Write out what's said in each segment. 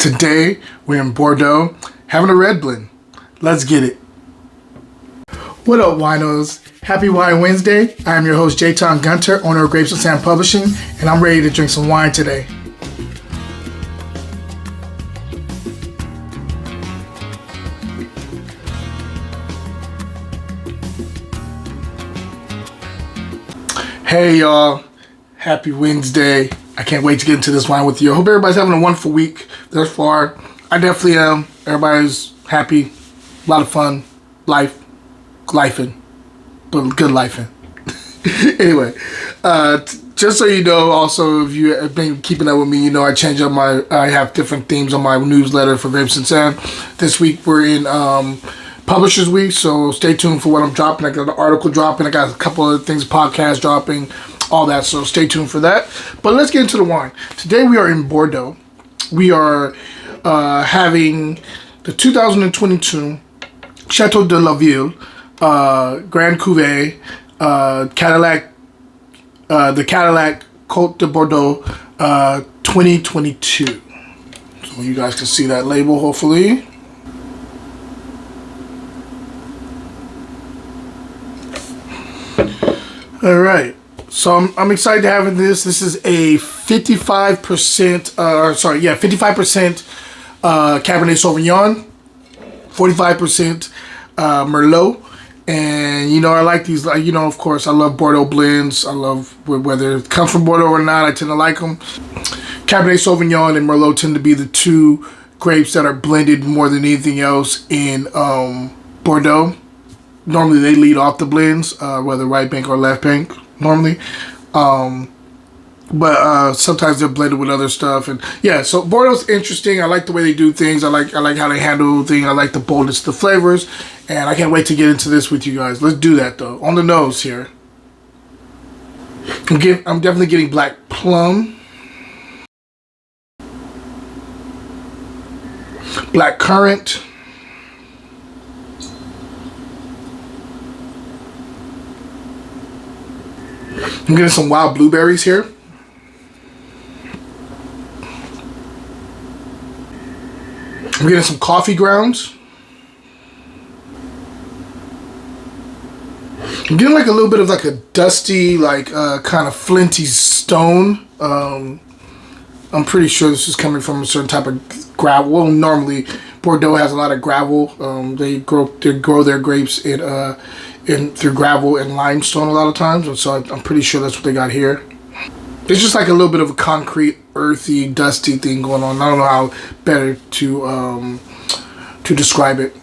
Today, we're in Bordeaux, having a red blend. Let's get it. What up, winos? Happy Wine Wednesday. I am your host, Jayton Gunter, owner of Grapes and Sam Publishing, and I'm ready to drink some wine today. Hey, y'all. Happy Wednesday. I can't wait to get into this wine with you. I hope everybody's having a wonderful week thus far. I definitely am. Everybody's happy. A lot of fun. Lifing. But good lifing. Anyway, just so you know, also, if you have been keeping up with me, you know I have different themes on my newsletter for Grapes and Sam. This week we're in Publishers Week, so stay tuned for what I'm dropping. I got an article dropping. I got a couple of things, podcast dropping, all that, so stay tuned for that. But let's get into the wine. Today we are in Bordeaux. We are having the 2022 Chateau de Laville Grand Cuvée Cadillac, the Cadillac Côte de Bordeaux 2022. So you guys can see that label, hopefully. All right, so I'm excited to have this. This is a 55%, 55% Cabernet Sauvignon, 45% Merlot. And, you know, I like these, you know, of course, I love Bordeaux blends. I love, whether it comes from Bordeaux or not, I tend to like them. Cabernet Sauvignon and Merlot tend to be the two grapes that are blended more than anything else in Bordeaux. Normally they lead off the blends, whether right bank or left bank, normally. But sometimes they're blended with other stuff. And yeah, so Bordeaux's interesting. I like the way they do things. I like how they handle things. I like the boldness of the flavors. And I can't wait to get into this with you guys. Let's do that though. On the nose here. I'm definitely getting black plum. Black currant. I'm getting some wild blueberries here. I'm getting some coffee grounds. I'm getting like a little bit of like a dusty, like kind of flinty stone. I'm pretty sure this is coming from a certain type of gravel. Well, normally Bordeaux has a lot of gravel. They grow their grapes through gravel and limestone a lot of times, and so I'm pretty sure that's what they got here. It's just like a little bit of a concrete, earthy, dusty thing going on. I don't know how better to describe it.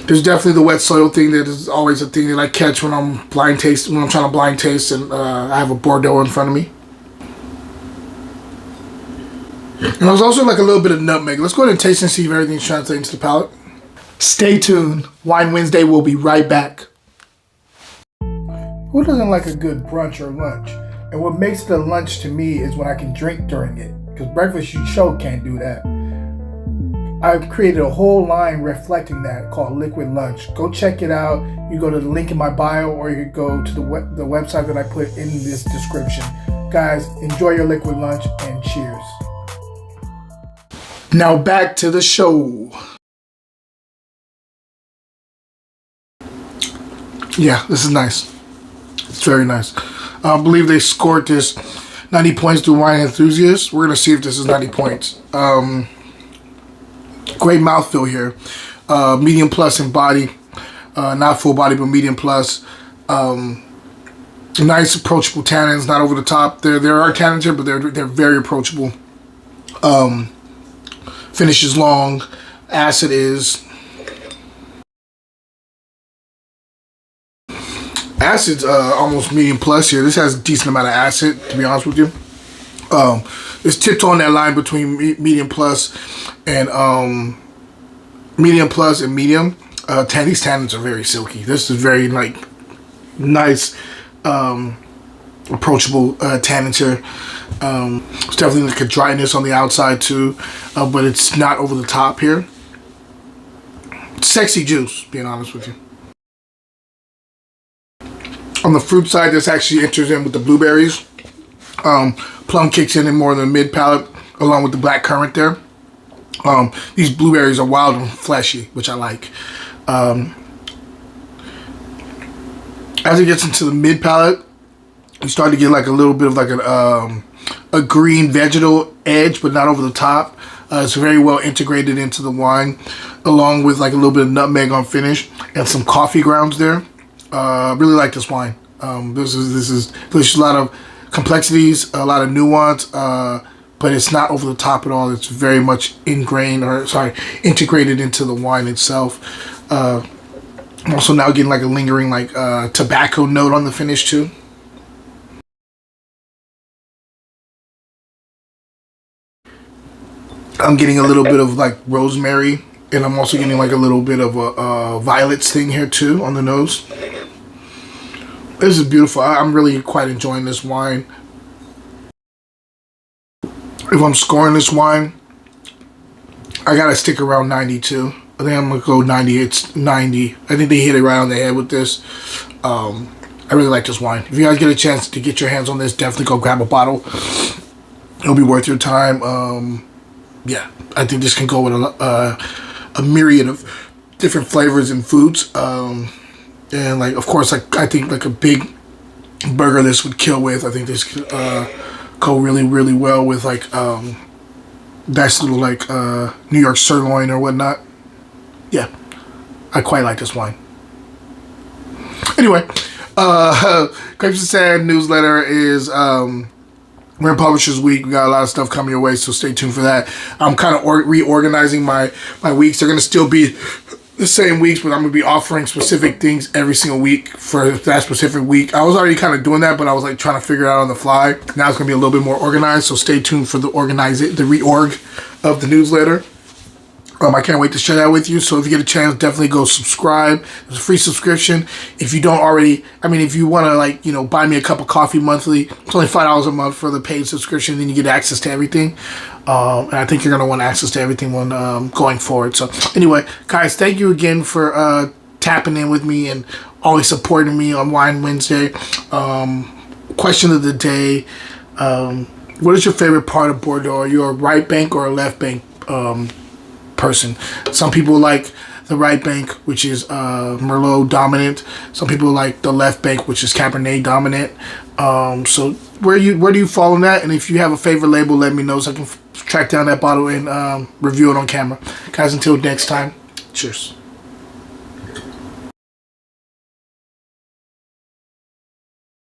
There's definitely the wet soil thing that is always a thing that I catch when I'm trying to blind taste, and I have a Bordeaux in front of me. And there's also like a little bit of nutmeg. Let's go ahead and taste and see if everything's translating to the palate. Stay tuned. Wine Wednesday will be right back. Who doesn't like a good brunch or lunch? And what makes it a lunch to me is when I can drink during it. Because breakfast, you sure can't do that. I've created a whole line reflecting that called Liquid Lunch. Go check it out. You go to the link in my bio, or you go to the website that I put in this description. Guys, enjoy your Liquid Lunch and cheers. Now back to the show. Yeah, this is nice. It's very nice. I believe they scored this 90 points to wine enthusiasts. We're going to see if this is 90 points. Great mouthfeel here. Medium plus in body. Not full body, but medium plus. Nice approachable tannins, not over the top. There are tannins here, but they're very approachable. Finish is long. Acid is... Acid's almost medium plus here. This has a decent amount of acid, to be honest with you. It's tipped on that line between medium plus and medium. These tannins are very silky. This is very like nice, approachable tannins here. It's definitely like a dryness on the outside too, but it's not over the top here. Sexy juice, being honest with you. On the fruit side, this actually enters in with the blueberries. Plum kicks in more than mid palate. along with the black currant there. These blueberries are wild and fleshy, which I like. As it gets into the mid palate, you start to get like a little bit of like a green vegetal edge, but not over the top. It's very well integrated into the wine, along with like a little bit of nutmeg on finish and some coffee grounds there. Really like this wine. There's a lot of complexities, a lot of nuance, but it's not over the top at all. It's very much integrated into the wine itself. I'm also now getting like a lingering like tobacco note on the finish too. I'm getting a little bit of like rosemary, and I'm also getting like a little bit of a violets thing here too on the nose. This is beautiful. I'm really quite enjoying this wine. If I'm scoring this wine, I gotta stick around 92. I think I'm gonna go 90. It's 90. I think they hit it right on the head with this. I really like this wine. If you guys get a chance to get your hands on this, definitely go grab a bottle. It'll be worth your time. Yeah, I think this can go with a myriad of different flavors and foods. And like, of course, like I think like a big burger this would kill with. I think this could go really, really well with like nice little like New York sirloin or whatnot. Yeah, I quite like this wine. Anyway, Grapes and Sand newsletter is we're in Publishers Week. We got a lot of stuff coming your way, so stay tuned for that. I'm kind of reorganizing my weeks. They're going to still be the same weeks, but I'm going to be offering specific things every single week for that specific week. I was already kind of doing that, but I was like trying to figure it out on the fly. Now it's going to be a little bit more organized, so stay tuned for the reorg of the newsletter. I can't wait to share that with you. So if you get a chance, definitely go subscribe. It's a free subscription. If you don't already, if you want to like, buy me a cup of coffee monthly, it's only $5 a month for the paid subscription. Then you get access to everything. And I think you're going to want access to everything when going forward. So anyway, guys, thank you again for tapping in with me and always supporting me on Wine Wednesday. Question of the day. What is your favorite part of Bordeaux? Are you a right bank or a left bank person? Some people like the right bank, which is Merlot dominant. Some people like the left bank, which is Cabernet dominant. So where do you fall on that? And if you have a favorite label, let me know so I can track down that bottle and review it on camera. Guys, until next time, cheers.